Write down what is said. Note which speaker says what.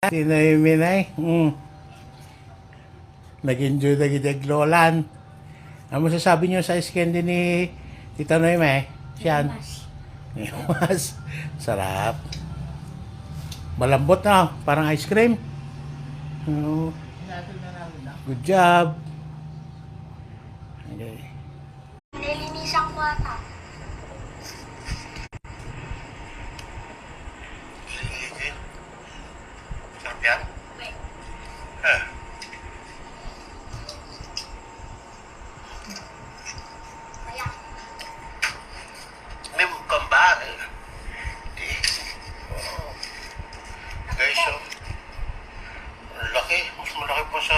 Speaker 1: Sinoy minay. Nag-enjoy na gidaglolan. Ano masasabi niyo sa iskende ni Tita Noyme? Siyan. Mas. Sarap. Malambot na. Parang ice cream. Oh, good job. Okay.
Speaker 2: Nilinisan ko ata.
Speaker 3: Sarap yan?
Speaker 2: Wait.
Speaker 3: Ah.
Speaker 2: Kaya.
Speaker 3: May mukhang ba? Hindi. Oh. Guys, so, ang laki. Mas malaki pa sa